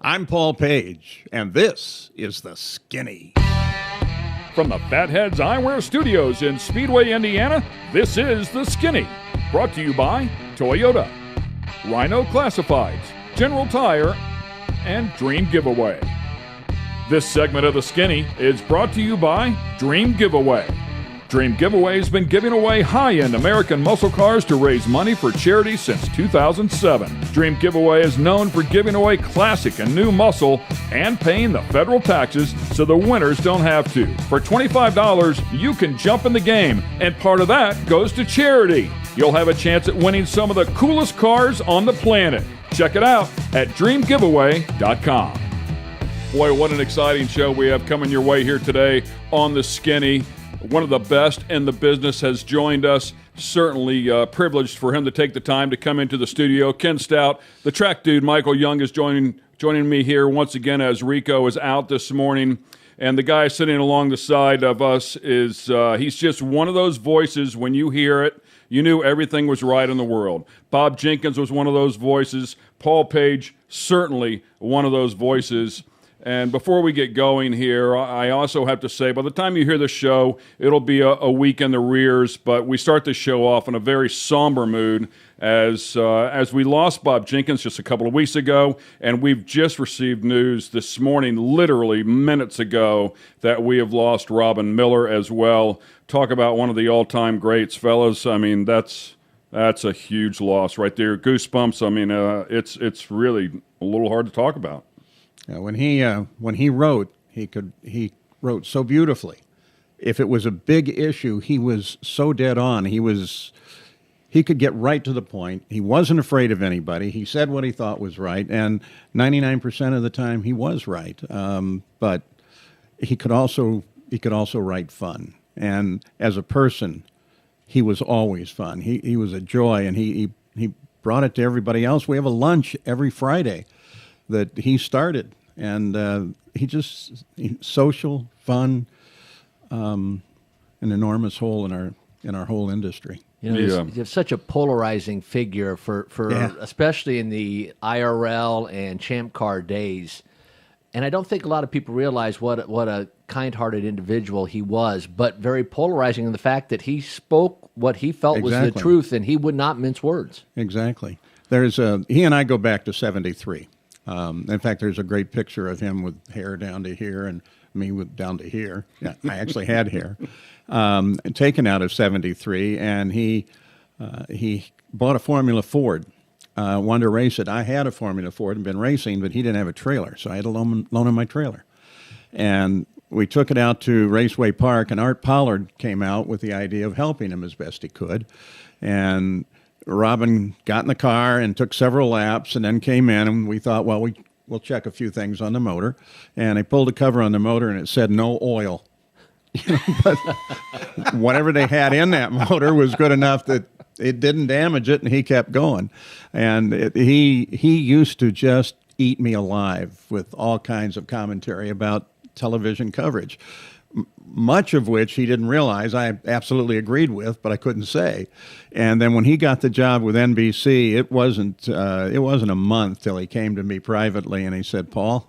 I'm Paul Page, and this is The Skinny. From the Fatheads Eyewear Studios in Speedway, Indiana, this is The Skinny. Brought to you by Toyota, Rhino Classifieds, General Tire, and Dream Giveaway. This segment of The Skinny is brought to you by Dream Giveaway. Dream Giveaway has been giving away high-end American muscle cars to raise money for charity since 2007. Dream Giveaway is known for giving away classic and new muscle and paying the federal taxes so the winners don't have to. For $25, you can jump in the game, and part of that goes to charity. You'll have a chance at winning some of the coolest cars on the planet. Check it out at dreamgiveaway.com. Boy, what an exciting show we have coming your way here today on The Skinny. One of the best in the business has joined us. Certainly privileged for him to take the time to come into the studio. Ken Stout, the track dude, Michael Young, is joining me here once again as Rico is out this morning. And the guy sitting along the side of us is, he's just one of those voices. When you hear it, you knew everything was right in the world. Bob Jenkins was one of those voices. Paul Page, certainly one of those voices. And before we get going here, I also have to say, by the time you hear the show, it'll be a week in the rears, but we start the show off in a very somber mood as we lost Bob Jenkins just a couple of weeks ago, and we've just received news this morning, literally minutes ago, that we have lost Robin Miller as well. Talk about one of the all-time greats, fellas. I mean, that's a huge loss right there. Goosebumps. I mean, it's really a little hard to talk about. When he wrote, he wrote so beautifully. If it was a big issue, he was so dead on. He could get right to the point. He wasn't afraid of anybody. He said what he thought was right, and 99% of the time he was right. But he could also write fun. And as a person, he was always fun. He was a joy, and he brought it to everybody else. We have a lunch every Friday that he started, and social, fun, an enormous hole in our whole industry. You know, he's such a polarizing figure for especially in the IRL and Champ Car days. And I don't think a lot of people realize what a kind-hearted individual he was, but very polarizing in the fact that he spoke what he felt was the truth, and he would not mince words. Exactly. He and I go back to 73. In fact, there's a great picture of him with hair down to here and me with down to here. Yeah, I actually had hair. Taken out of 73, and he bought a Formula Ford, wanted to race it. I had a Formula Ford and been racing, but he didn't have a trailer, so I had to loan him my trailer. And we took it out to Raceway Park, and Art Pollard came out with the idea of helping him as best he could. And Robin got in the car and took several laps and then came in, and we thought, well, we'll check a few things on the motor. And I pulled the cover on the motor, and it said no oil. But whatever they had in that motor was good enough that it didn't damage it, and he kept going. And he used to just eat me alive with all kinds of commentary about television coverage, much of which he didn't realize I absolutely agreed with, but I couldn't say. And then when he got the job with NBC, it wasn't a month till he came to me privately and he said, "Paul,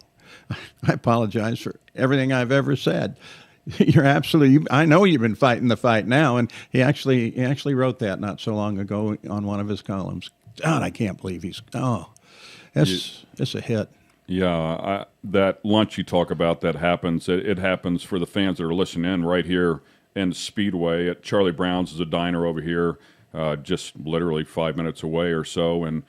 I apologize for everything I've ever said. You're absolutely, I know you've been fighting the fight now." And he actually wrote that not so long ago on one of his columns. God, I can't believe it's a hit. Yeah, that lunch you talk about that happens. It happens for the fans that are listening in right here in Speedway at Charlie Brown's is a diner over here, just literally 5 minutes away or so, and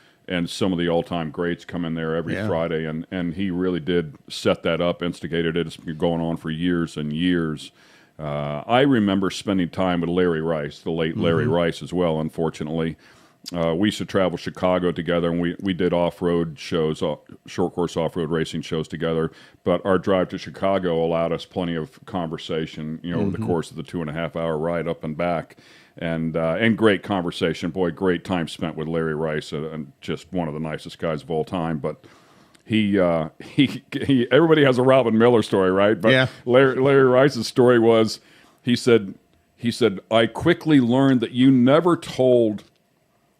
some of the all-time greats come in there every Friday, and he really did set that up, instigated it. It's been going on for years and years. I remember spending time with Larry Rice, the late Larry Rice as well, unfortunately. We used to travel Chicago together, and we did off-road shows, short course off-road racing shows together. But our drive to Chicago allowed us plenty of conversation, over the course of the 2.5-hour ride up and back, and great conversation. Boy, great time spent with Larry Rice, and just one of the nicest guys of all time. But he everybody has a Robin Miller story, right? But Larry Rice's story was, he said, "I quickly learned that you never told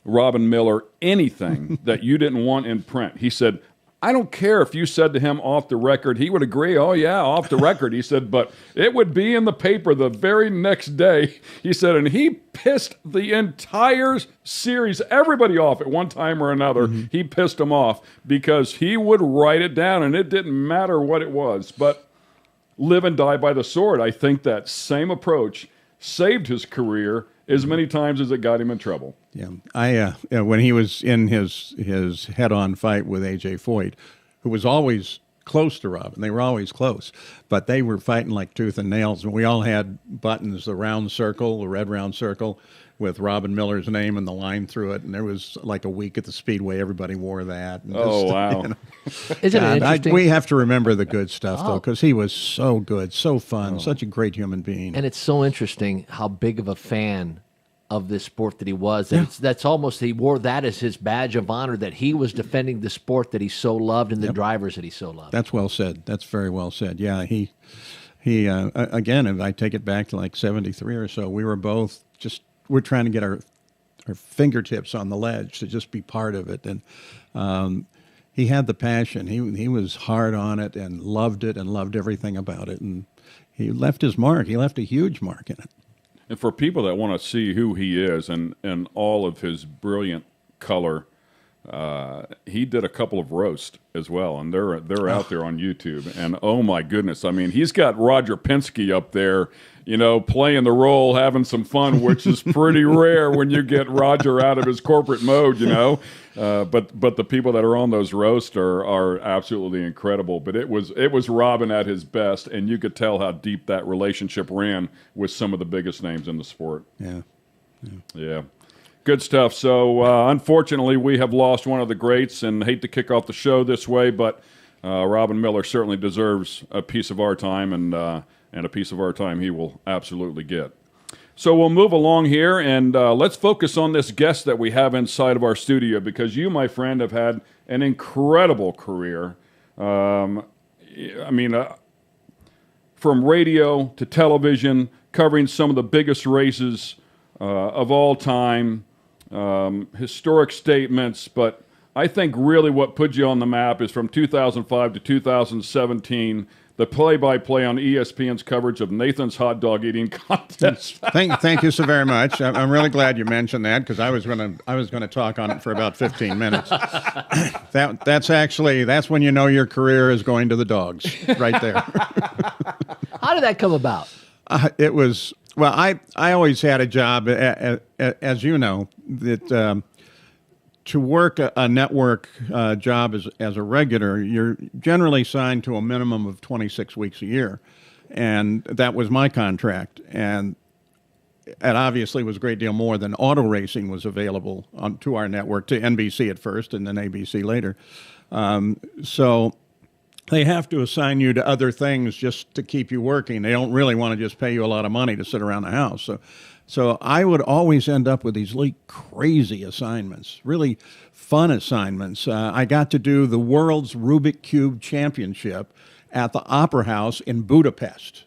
Robin Miller anything that you didn't want in print." He said, I don't care if you said to him off the record, he would agree, oh, yeah, off the record. He said, but it would be in the paper the very next day. He said, and he pissed the entire series, everybody off at one time or another. He pissed them off because he would write it down, and it didn't matter what it was. But live and die by the sword. I think that same approach saved his career as many times as it got him in trouble. Yeah, when he was in his head-on fight with A.J. Foyt, who was always close to Robin. They were always close, but they were fighting like tooth and nails. And we all had buttons, the round circle, the red round circle, with Robin Miller's name and the line through it. And there was like a week at the Speedway, everybody wore that. And wow. You know. Isn't it interesting? We have to remember the good stuff, though, because he was so good, so fun, such a great human being. And it's so interesting how big of a fan of this sport that he was. And that's almost, he wore that as his badge of honor, that he was defending the sport that he so loved and the drivers that he so loved. That's well said. That's very well said. Yeah, he again, if I take it back to like 73 or so, we were both we're trying to get our fingertips on the ledge to just be part of it. And he had the passion. He was hard on it and loved everything about it. And he left his mark. He left a huge mark in it. And for people that want to see who he is and all of his brilliant color, he did a couple of roasts as well, and they're out there on YouTube. And oh my goodness, I mean, he's got Roger Penske up there, you know, playing the role, having some fun, which is pretty rare when you get Roger out of his corporate mode, you know. But the people that are on those roasts are absolutely incredible. But it was Robin at his best, and you could tell how deep that relationship ran with some of the biggest names in the sport. Yeah. Good stuff. So, unfortunately, we have lost one of the greats, and hate to kick off the show this way, but Robin Miller certainly deserves a piece of our time, and a piece of our time he will absolutely get. So we'll move along here, and let's focus on this guest that we have inside of our studio, because you, my friend, have had an incredible career. From radio to television, covering some of the biggest races of all time, historic statements, but I think really what put you on the map is from 2005 to 2017, the play-by-play on ESPN's coverage of Nathan's hot dog eating contest. Thank you so very much. I'm really glad you mentioned that, because I was going to talk on it for about 15 minutes. That's when you know your career is going to the dogs, right there. How did that come about? It was, well, I always had a job, as you know, that to work a network job as a regular, you're generally signed to a minimum of 26 weeks a year. And that was my contract. And it obviously was a great deal more than auto racing was available to our network, to NBC at first and then ABC later. So they have to assign you to other things just to keep you working. They don't really want to just pay you a lot of money to sit around the house. So I would always end up with these really crazy assignments, really fun assignments. I got to do the World's Rubik Cube Championship at the Opera House in Budapest,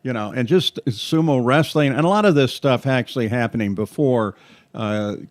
you know, and just sumo wrestling. And a lot of this stuff actually happening before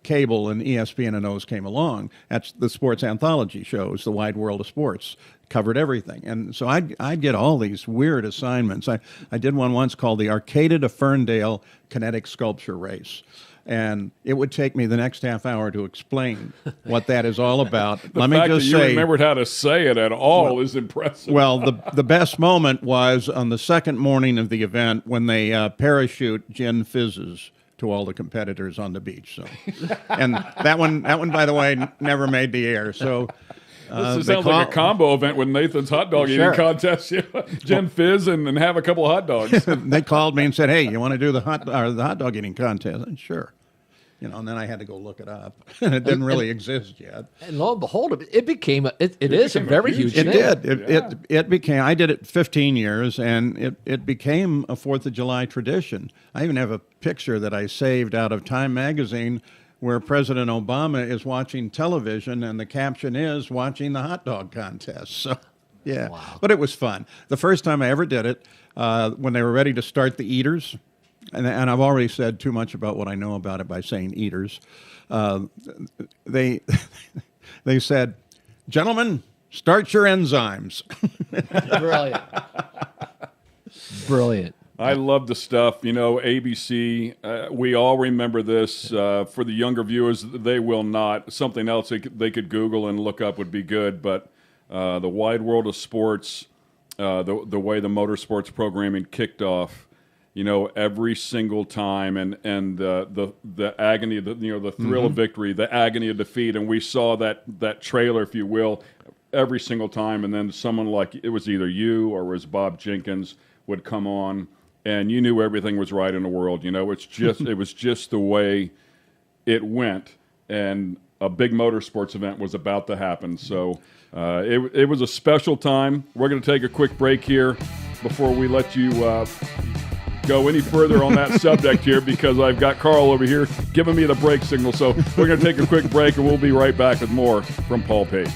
cable and ESPN and those came along. That's the sports anthology shows, The Wide World of Sports, covered everything. And so I'd get all these weird assignments. I did one once called the Arcata to Ferndale Kinetic Sculpture Race. And it would take me the next half hour to explain what that is all about. Let me just say, you remembered how to say it at all is impressive. Well, the best moment was on the second morning of the event when they parachute gin fizzes to all the competitors on the beach. So, and that one, by the way, never made the air. So. This sounds like a combo event with Nathan's hot dog eating contest. Gin fizz and have a couple of hot dogs. They called me and said, "Hey, you want to do the hot dog eating contest?" And sure. You know, and then I had to go look it up. It didn't really exist yet. And lo and behold, it became it is a very huge thing. It did. It became. I did it 15 years, and it became a 4th of July tradition. I even have a picture that I saved out of Time magazine, where President Obama is watching television, and the caption is "watching the hot dog contest." So, yeah. Wow. But it was fun. The first time I ever did it, when they were ready to start the eaters, and I've already said too much about what I know about it by saying eaters, they said, "Gentlemen, Start your enzymes. Brilliant. Brilliant. I love the stuff. ABC, we all remember this. For the younger viewers, they will not. Something else they could Google and look up would be good. But the wide world of sports, the way the motorsports programming kicked off, every single time, and the agony, the thrill of victory, the agony of defeat, and we saw that trailer, if you will, every single time. And then someone like, it was either you or it was Bob Jenkins, would come on, and you knew everything was right in the world. It's just it was just the way it went, and a big motorsports event was about to happen. So it was a special time. We're going to take a quick break here before we let you go any further on that subject here, because I've got Carl over here giving me the break signal. So we're going to take a quick break, and we'll be right back with more from Paul Page.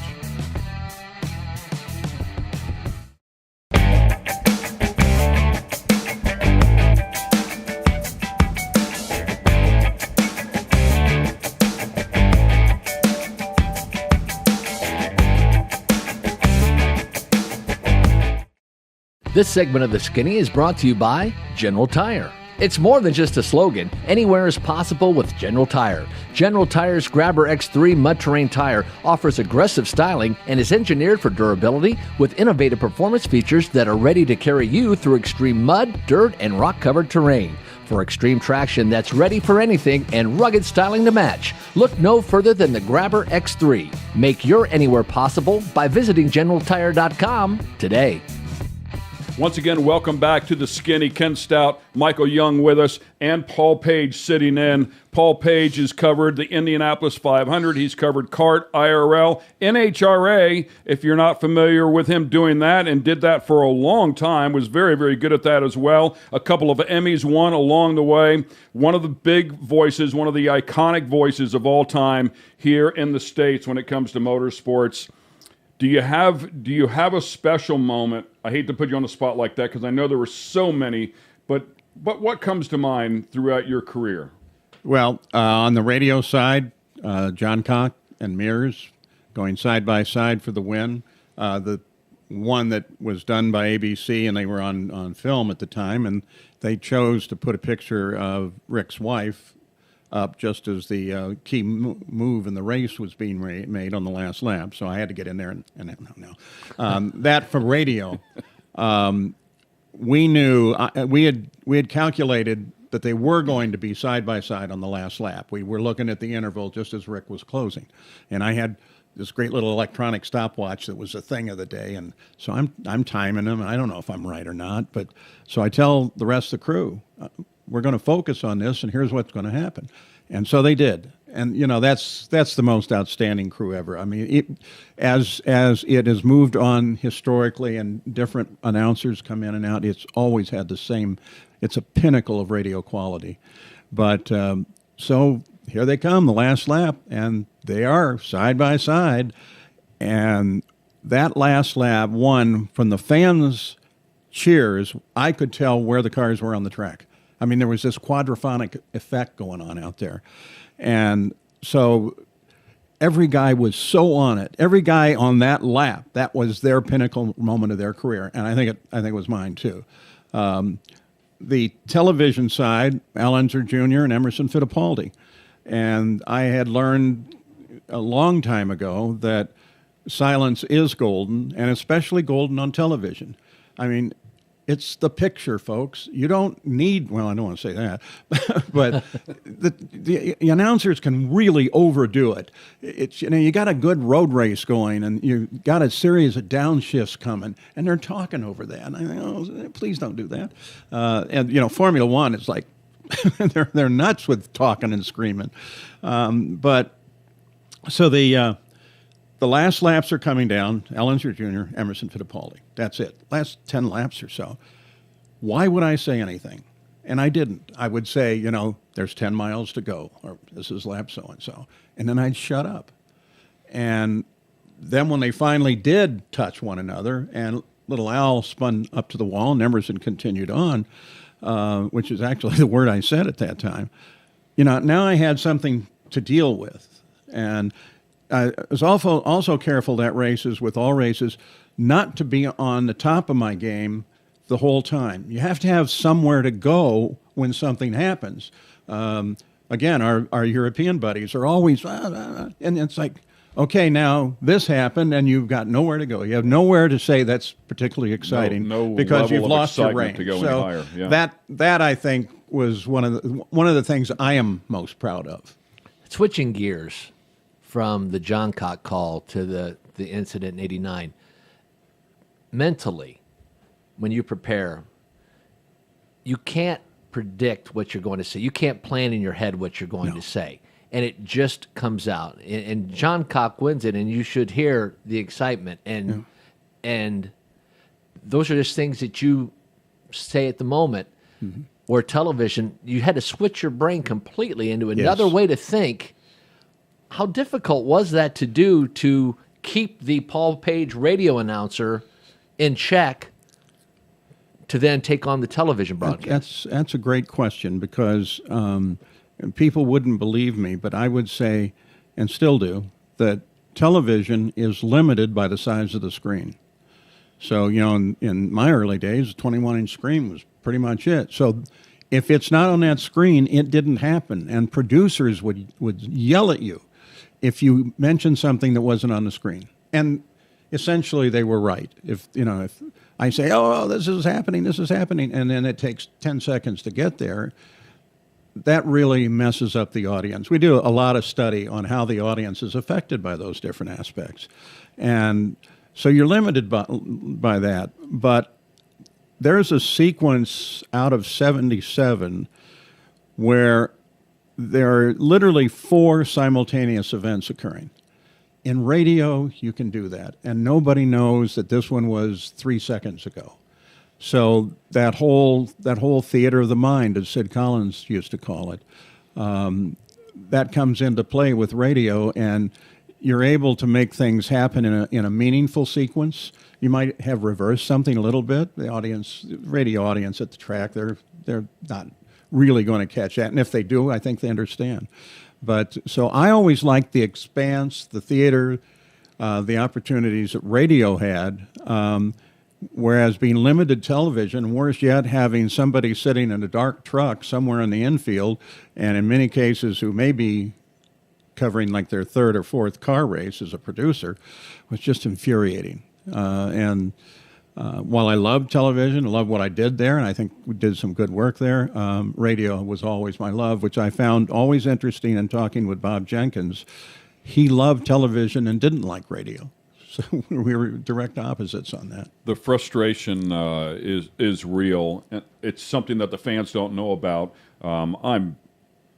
This segment of The Skinny is brought to you by General Tire. It's more than just a slogan. Anywhere is possible with General Tire. General Tire's Grabber X3 Mud Terrain tire offers aggressive styling and is engineered for durability with innovative performance features that are ready to carry you through extreme mud, dirt, and rock-covered terrain. For extreme traction that's ready for anything and rugged styling to match, look no further than the Grabber X3. Make your anywhere possible by visiting GeneralTire.com today. Once again, welcome back to The Skinny. Ken Stout, Michael Young with us, and Paul Page sitting in. Paul Page has covered the Indianapolis 500. He's covered CART, IRL, NHRA. If you're not familiar with him doing that, and did that for a long time, was very, very good at that as well. A couple of Emmys won along the way. One of the big voices, one of the iconic voices of all time here in the States when it comes to motorsports. Do you have a special moment? I hate to put you on the spot like that because I know there were so many, but what comes to mind throughout your career? Well, on the radio side, John Cock and Mears going side by side for the win. The one that was done by ABC, and they were on film at the time, and they chose to put a picture of Rick's wife up just as the key move in the race was being made on the last lap. So I had to get in there and that for radio. We knew we had calculated that they were going to be side by side on the last lap. We were looking at the interval just as Rick was closing, and I had this great little electronic stopwatch that was a thing of the day, and so I'm timing them. I don't know if I'm right or not, but so I tell the rest of the crew, we're going to focus on this, and here's what's going to happen. And so they did. And, that's the most outstanding crew ever. I mean, as it has moved on historically and different announcers come in and out, it's always had the same, it's a pinnacle of radio quality. But so here they come, the last lap, and they are side by side. And that last lap, from the fans' cheers, I could tell where the cars were on the track. I mean, there was this quadraphonic effect going on out there. And so every guy was so on it. Every guy on that lap, that was their pinnacle moment of their career. And I think it was mine, too. The television side, Al Unser Jr. and Emerson Fittipaldi. And I had learned a long time ago that silence is golden, and especially golden on television. I mean, it's the picture, folks. You don't need, well, I don't want to say that, but the announcers can really overdo it. It's, you got a good road race going, and you got a series of downshifts coming, and they're talking over that. And I think, oh, please don't do that. And Formula One is like, they're nuts with talking and screaming. But so the last laps are coming down. Al Unser Jr., Emerson Fittipaldi. That's it. Last 10 laps or so. Why would I say anything? And I didn't. I would say, there's 10 miles to go, or this is lap so-and-so. And then I'd shut up. And then when they finally did touch one another, and little Al spun up to the wall and Emerson continued on, which is actually the word I said at that time, now I had something to deal with. And I was also careful that races, with all races, not to be on the top of my game the whole time. You have to have somewhere to go when something happens. Again, our European buddies are always, and it's like, okay, now this happened, and you've got nowhere to go. You have nowhere to say that's particularly exciting No because level you've of lost your excitement range. to go any So higher. Yeah. that I think was one of the things I am most proud of. Switching gears from the John Cock call to the incident in '89, mentally, when you prepare, you can't predict what you're going to say. You can't plan in your head what you're going to say. And it just comes out. And John Cock wins it, and you should hear the excitement. And those are just things that you say at the moment. Mm-hmm. Where television, you had to switch your brain completely into another way to think. How difficult was that to do, to keep the Paul Page radio announcer in check to then take on the television broadcast? That's a great question, because people wouldn't believe me, but I would say, and still do, that television is limited by the size of the screen. So, in my early days, a 21-inch screen was pretty much it. So if it's not on that screen, it didn't happen. And producers would yell at you if you mentioned something that wasn't on the screen. And essentially they were right. If I say, oh, this is happening, and then it takes 10 seconds to get there, that really messes up the audience. We do a lot of study on how the audience is affected by those different aspects. And so you're limited by that. But there's a sequence out of 77 where there are literally 4 simultaneous events occurring. In radio, you can do that, and nobody knows that this one was 3 seconds ago. So that whole theater of the mind, as Sid Collins used to call it, that comes into play with radio, and you're able to make things happen in a meaningful sequence. You might have reversed something a little bit. The radio audience at the track, they're not really going to catch that, and if they do, I think they understand. But so I always liked the expanse, the theater, the opportunities that radio had, whereas being limited television, worse yet, having somebody sitting in a dark truck somewhere in the infield, and in many cases who may be covering like their 3rd or 4th car race as a producer, was just infuriating. While I loved television, I loved what I did there, and I think we did some good work there, radio was always my love, which I found always interesting in talking with Bob Jenkins. He loved television and didn't like radio. So we were direct opposites on that. The frustration is real. It's something that the fans don't know about.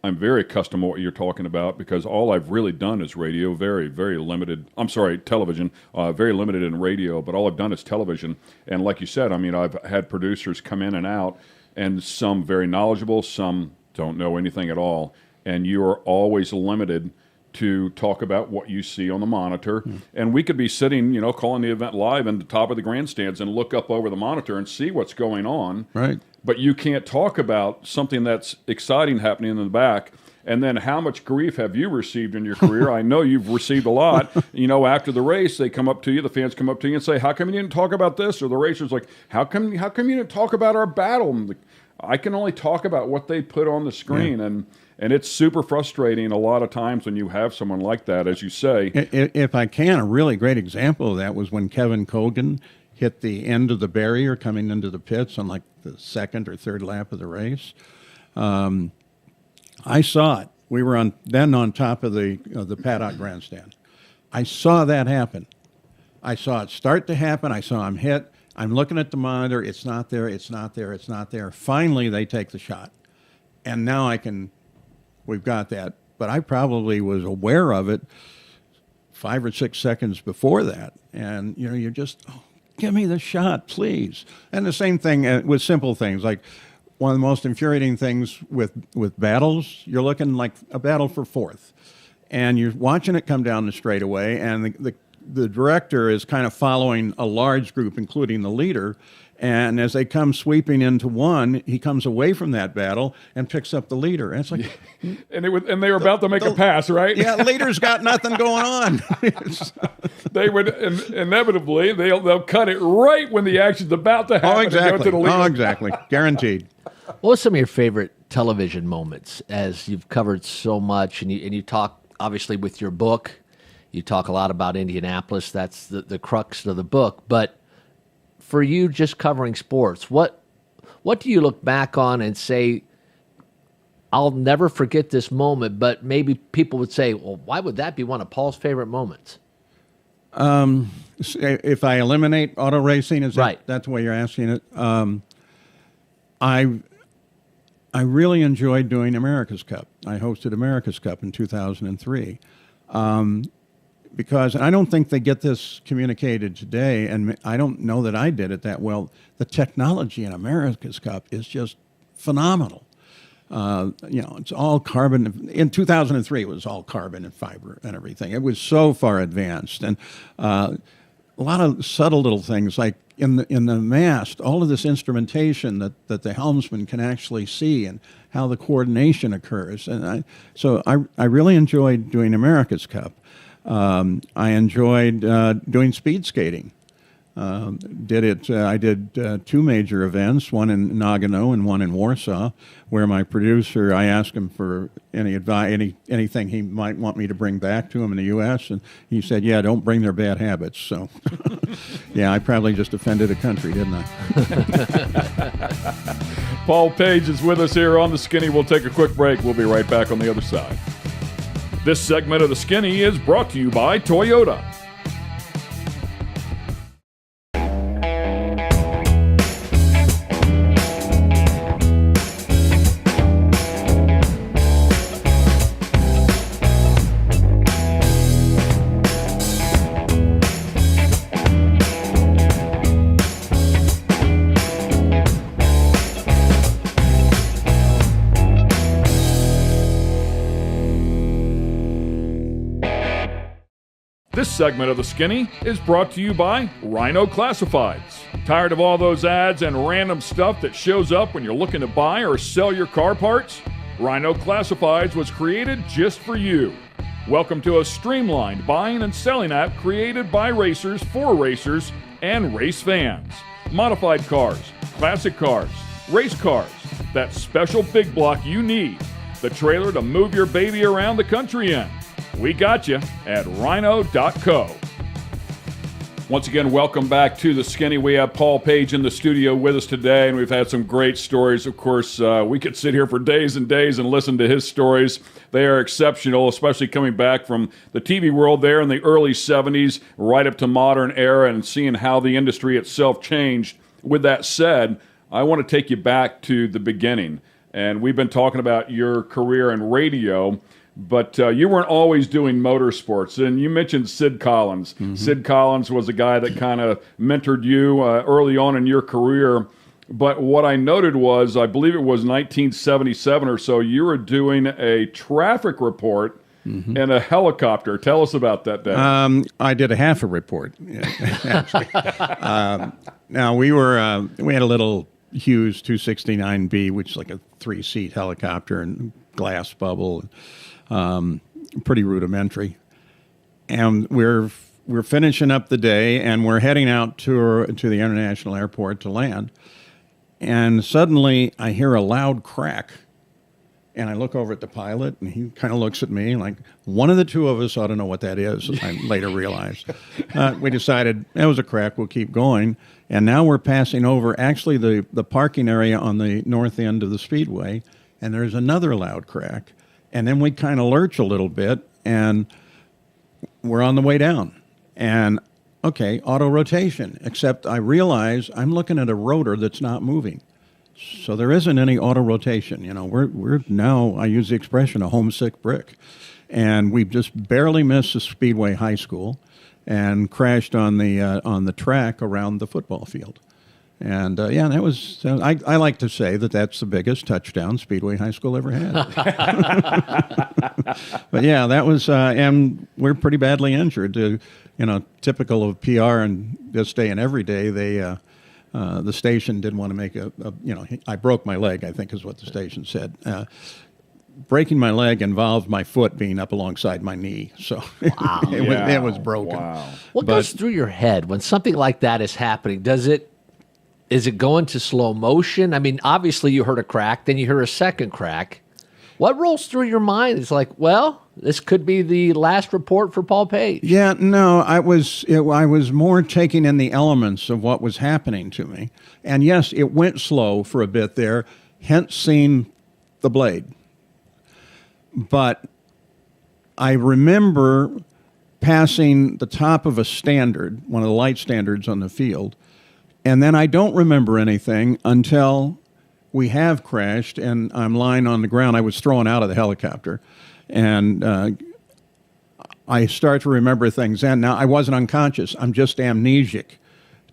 I'm very accustomed to what you're talking about, because all I've really done is radio, very, very limited. I'm sorry, television, very limited in radio, but all I've done is television. And like you said, I mean, I've had producers come in and out, and some very knowledgeable, some don't know anything at all. And you are always limited to talk about what you see on the monitor. And we could be sitting, calling the event live in the top of the grandstands and look up over the monitor and see what's going on. Right. But you can't talk about something that's exciting happening in the back. And then how much grief have you received in your career? I know you've received a lot. After the race, they come up to you, the fans come up to you and say, how come you didn't talk about this? Or the racer's like, how come you didn't talk about our battle? I can only talk about what they put on the screen. Yeah. And it's super frustrating a lot of times when you have someone like that, as you say. If I can, a really great example of that was when Kevin Cogan hit the end of the barrier coming into the pits on like the 2nd or 3rd lap of the race. I saw it. We were on top of the paddock grandstand. I saw that happen. I saw it start to happen. I saw him hit. I'm looking at the monitor. It's not there. It's not there. It's not there. Finally, they take the shot. And now we've got that. But I probably was aware of it 5 or 6 seconds before that. And, you're just, give me the shot, please. And the same thing with simple things. Like one of the most infuriating things with battles, you're looking like a battle for 4th. And you're watching it come down the straightaway, and the director is kind of following a large group, including the leader, And as they come sweeping into one, he comes away from that battle and picks up the leader. And it's like, and they were about to make a pass, right? yeah, leader's got nothing going on. They would inevitably they'll cut it right when the action's about to happen. Oh, exactly. And go to the leader. Oh, exactly. Guaranteed. What are some of your favorite television moments, as you've covered so much, and you talk obviously with your book, you talk a lot about Indianapolis. That's the crux of the book. But for you, just covering sports, what do you look back on and say, I'll never forget this moment? But maybe people would say, well, why would that be one of Paul's favorite moments? If I eliminate auto racing, Right. That's the way you're asking it? I really enjoyed doing America's Cup. I hosted America's Cup in 2003. Because I don't think they get this communicated today, and I don't know that I did it that well. The technology in America's Cup is just phenomenal. It's all carbon. In 2003, it was all carbon and fiber and everything. It was so far advanced, and a lot of subtle little things like in the mast, all of this instrumentation that the helmsman can actually see, and how the coordination occurs. And I really enjoyed doing America's Cup. I enjoyed doing speed skating. I did two major events, one in Nagano and one in Warsaw, where my producer, I asked him for any advice, anything he might want me to bring back to him in the U.S., and he said, yeah, don't bring their bad habits. So, yeah, I probably just offended a country, didn't I? Paul Page is with us here on The Skinny. We'll take a quick break. We'll be right back on the other side. This segment of The Skinny is brought to you by Toyota. This segment of The Skinny is brought to you by Rhino Classifieds. Tired of all those ads and random stuff that shows up when you're looking to buy or sell your car parts? Rhino Classifieds was created just for you. Welcome to a streamlined buying and selling app created by racers for racers and race fans. Modified cars, classic cars, race cars, that special big block you need, the trailer to move your baby around the country in. We got you at rhino.co. Once again, welcome back to The Skinny. We have Paul Page in the studio with us today, and we've had some great stories. Of course, we could sit here for days and days and listen to his stories. They are exceptional, especially coming back from the TV world there in the early 70s, right up to modern era, and seeing how the industry itself changed. With that said, I want to take you back to the beginning. And we've been talking about your career in radio, but you weren't always doing motorsports. And you mentioned Sid Collins. Mm-hmm. Sid Collins was a guy that kind of mentored you early on in your career. But what I noted was, I believe it was 1977 or so, you were doing a traffic report in a helicopter. Tell us about that day. I did a half a report. Now, we had a little Hughes 269B, which is like a 3-seat helicopter and glass bubble. Pretty rudimentary. And we're finishing up the day, and we're heading out to the international airport to land. And suddenly I hear a loud crack. And I look over at the pilot, and he kind of looks at me like, one of the two of us ought to know what that is, I later realized. We decided it was a crack, we'll keep going. And now we're passing over actually the parking area on the north end of the speedway, and there's another loud crack. And then we kind of lurch a little bit, and we're on the way down. And, okay, auto rotation, except I realize I'm looking at a rotor that's not moving. So there isn't any auto rotation. You know, we're now, I use the expression, a homesick brick. And we've just barely missed the Speedway High School and crashed on the track around the football field. And, that was, I like to say that that's the biggest touchdown Speedway High School ever had. But, yeah, that was, and we're pretty badly injured. Typical of PR and this day and every day, the station didn't want to make I broke my leg, I think is what the station said. Breaking my leg involved my foot being up alongside my knee, so it was broken. Wow. What goes through your head when something like that is happening? Is it going to slow motion? I mean, obviously you heard a crack, then you hear a second crack. What rolls through your mind? It's like, well, this could be the last report for Paul Page. Yeah, no, I was more taking in the elements of what was happening to me, and yes, it went slow for a bit there. Hence, seeing the blade. But I remember passing the top of a standard, one of the light standards on the field, and then I don't remember anything until we have crashed and I'm lying on the ground. I was thrown out of the helicopter, and I start to remember things then. Now, I wasn't unconscious. I'm just amnesic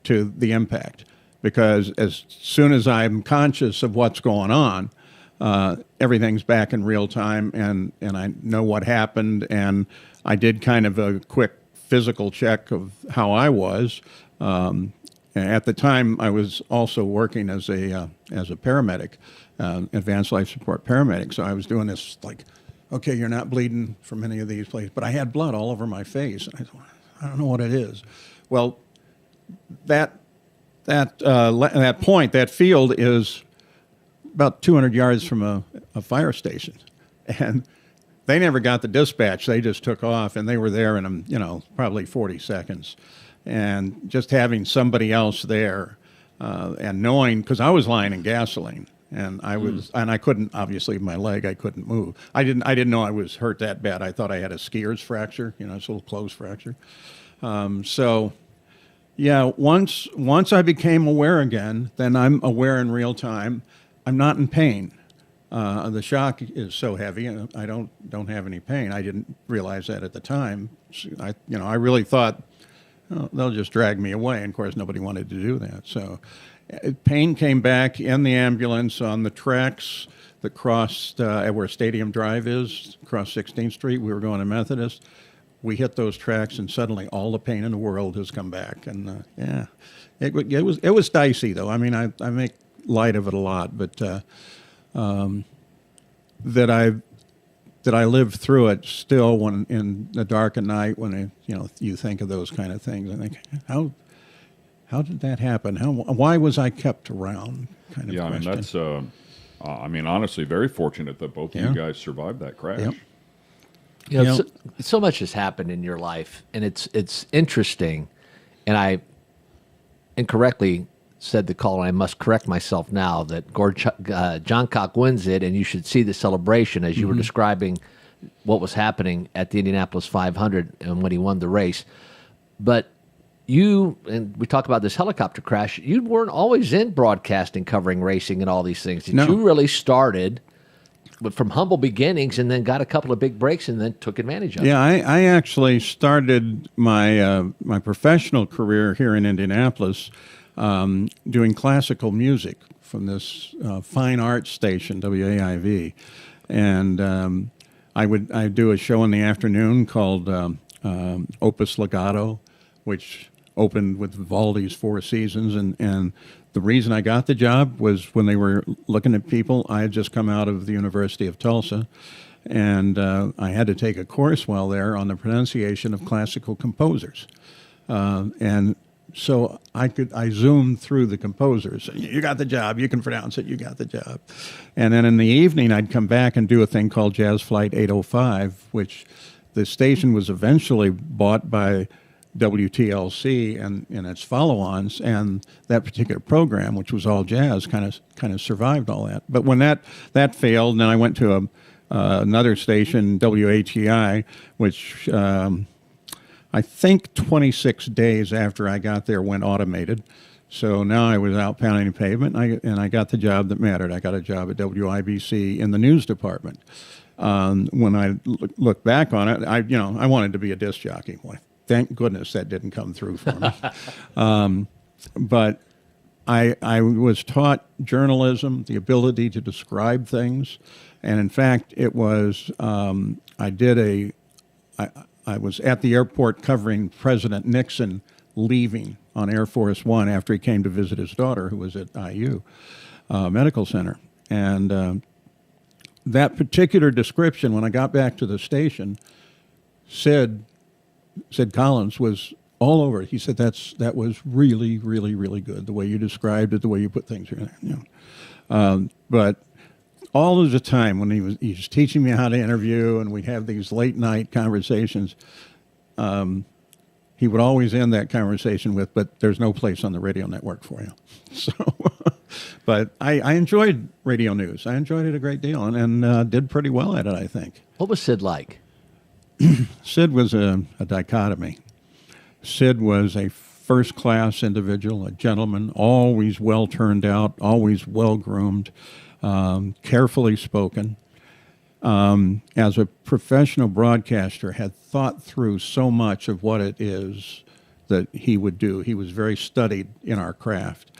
to the impact, because as soon as I'm conscious of what's going on, everything's back in real time, and I know what happened, and I did kind of a quick physical check of how I was. At the time, I was also working as a paramedic, advanced life support paramedic, so I was doing this like, okay, you're not bleeding from any of these places, but I had blood all over my face, and I thought, I don't know what it is. Well, that point, that field is about 200 yards from a fire station, and they never got the dispatch. They just took off, and they were there in probably 40 seconds. And just having somebody else there, and knowing, because I was lying in gasoline, and I couldn't, obviously my leg, I couldn't move. I didn't know I was hurt that bad. I thought I had a skier's fracture, it's a little closed fracture. So yeah, once I became aware again, then I'm aware in real time. I'm not in pain. The shock is so heavy, and I don't have any pain. I didn't realize that at the time. I really thought, oh, they'll just drag me away. And of course, nobody wanted to do that. So, pain came back in the ambulance on the tracks that crossed where Stadium Drive is, across 16th Street. We were going to Methodist. We hit those tracks, and suddenly all the pain in the world has come back. And it was dicey, though. I mean, I make light of it a lot, but that I lived through it still when in the dark of night, when you think of those kind of things. I think, how did that happen? Why was I kept around? Kind of yeah, question. I mean, that's honestly very fortunate that both of you guys survived that crash. Yep. So much has happened in your life, and it's interesting. And I incorrectly said the call, and I must correct myself now, that John Cock wins it, and you should see the celebration as you were describing what was happening at the Indianapolis 500 and when he won the race. But and we talk about this helicopter crash, you weren't always in broadcasting, covering racing and all these things. No. You really started from humble beginnings and then got a couple of big breaks and then took advantage of it. Yeah, I actually started my professional career here in Indianapolis doing classical music from this fine arts station, WAIV. And I'd do a show in the afternoon called Opus Legato, which opened with Vivaldi's Four Seasons. And the reason I got the job was when they were looking at people, I had just come out of the University of Tulsa, and I had to take a course while there on the pronunciation of classical composers. And so I zoomed through the composers. You got the job. You can pronounce it. You got the job. And then in the evening, I'd come back and do a thing called Jazz Flight 805, which the station was eventually bought by WTLC and its follow-ons, and that particular program, which was all jazz, kind of survived all that. But when that failed, and then I went to another station, WHEI, which I think 26 days after I got there went automated. So now I was out pounding the pavement, and I got the job that mattered. I got a job at WIBC in the news department. When I look back on it, I wanted to be a disc jockey. Boy, thank goodness that didn't come through for me. But I was taught journalism, the ability to describe things, and in fact, it was I was at the airport covering President Nixon leaving on Air Force One after he came to visit his daughter, who was at IU Medical Center. And that particular description, when I got back to the station, Sid Collins was all over it. He said that was really, really, really good, the way you described it, the way you put things in there. But all of the time when he was teaching me how to interview, and we'd have these late night conversations, he would always end that conversation with, "But there's no place on the radio network for you." So, but I enjoyed radio news. I enjoyed it a great deal, and did pretty well at it, I think. What was Sid like? Sid was a dichotomy. Sid was a first-class individual, a gentleman, always well turned out, always well-groomed, carefully spoken. As a professional broadcaster, had thought through so much of what it is that he would do. He was very studied in our craft.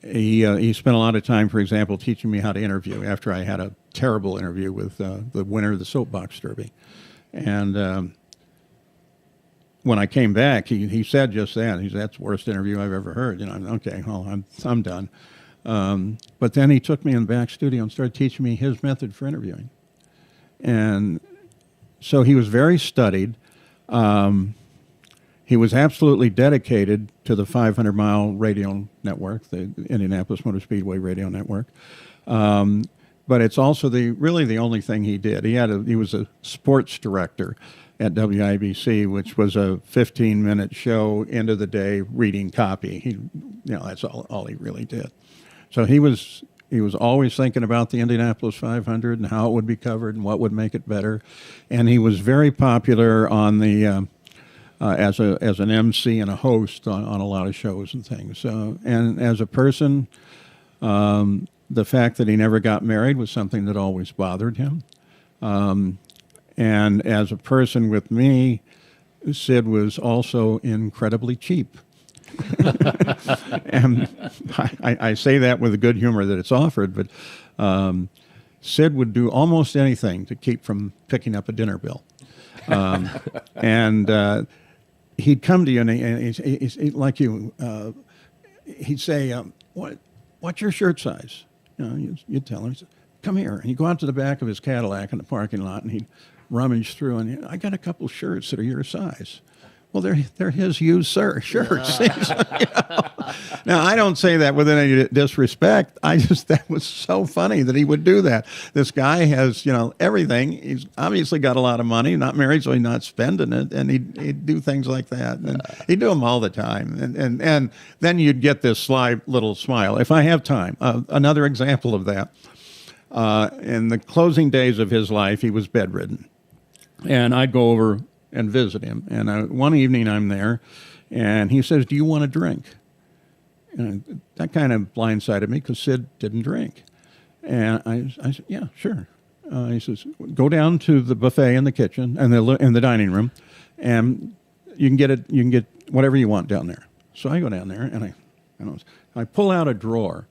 He spent a lot of time, for example, teaching me how to interview after I had a terrible interview with the winner of the Soapbox Derby. And when I came back, he said just that. He said, "That's the worst interview I've ever heard." Okay, well, I'm done. But then he took me in the back studio and started teaching me his method for interviewing. And so he was very studied. He was absolutely dedicated to the 500-mile radio network, the Indianapolis Motor Speedway radio network. But it's also really the only thing he did. He was a sports director at WIBC, which was a 15-minute show, end of the day, reading copy. That's all he really did. So he was always thinking about the Indianapolis 500 and how it would be covered and what would make it better. And he was very popular on the as an MC and a host on a lot of shows and things. And as a person, the fact that he never got married was something that always bothered him. And as a person with me, Sid was also incredibly cheap. And I say that with the good humor that it's offered, but Sid would do almost anything to keep from picking up a dinner bill. And he'd come to you, and he's like you. He'd say, "What's your shirt size?" You'd tell him. He'd say, "Come here." And he'd go out to the back of his Cadillac in the parking lot, and he'd rummage through, and "I got a couple shirts that are your size." Well, they're his used shirts. Now, I don't say that with any disrespect. That was so funny that he would do that. This guy has, everything. He's obviously got a lot of money, not married, so he's not spending it, and he'd do things like that. And he'd do them all the time. And then you'd get this sly little smile. If I have time, another example of that. In the closing days of his life, he was bedridden. And I'd go over and visit him. And one evening I'm there, and he says, "Do you want a drink?" And that kind of blindsided me because Sid didn't drink. And I said, "Yeah, sure." He says, "Go down to the buffet in the kitchen and in the dining room, and you can get whatever you want down there." So I go down there, and I pull out a drawer,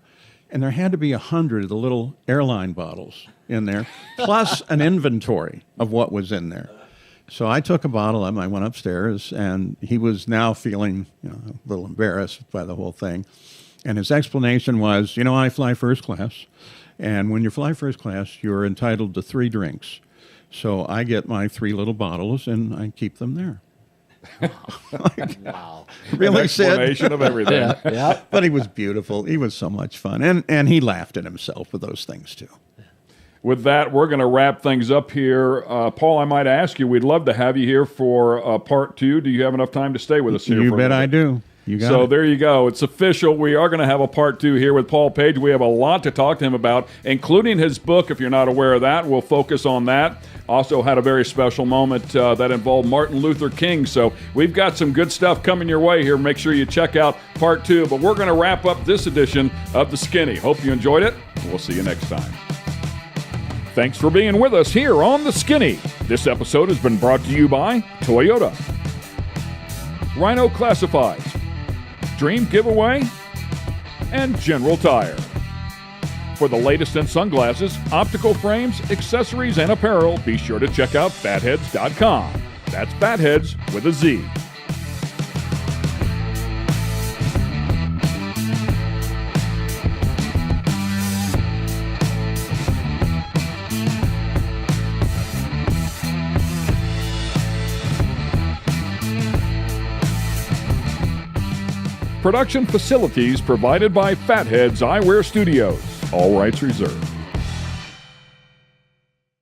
and there had to be 100 of the little airline bottles in there, plus an inventory of what was in there. So I took a bottle of them, I went upstairs, and he was now feeling a little embarrassed by the whole thing. And his explanation was, "I fly first class, and when you fly first class, you're entitled to 3 drinks. So I get my 3 little bottles, and I keep them there." Wow. Really, An Sid? explanation of everything. Yeah. But he was beautiful. He was so much fun. And he laughed at himself with those things, too. With that, we're going to wrap things up here. Paul, I might ask you, we'd love to have you here for part 2. Do you have enough time to stay with us here? You bet I do. You got So it. there you go. It's official. We are going to have a part 2 here with Paul Page. We have a lot to talk to him about, including his book. If you're not aware of that, we'll focus on that. Also had a very special moment that involved Martin Luther King. So we've got some good stuff coming your way here. Make sure you check out part 2. But we're going to wrap up this edition of The Skinny. Hope you enjoyed it. We'll see you next time. Thanks for being with us here on The Skinny. This episode has been brought to you by Toyota, Rhino Classifieds, Dream Giveaway, and General Tire. For the latest in sunglasses, optical frames, accessories, and apparel, be sure to check out fatheads.com. That's Fatheads with a Z. Production facilities provided by Fatheads Eyewear Studios. All rights reserved.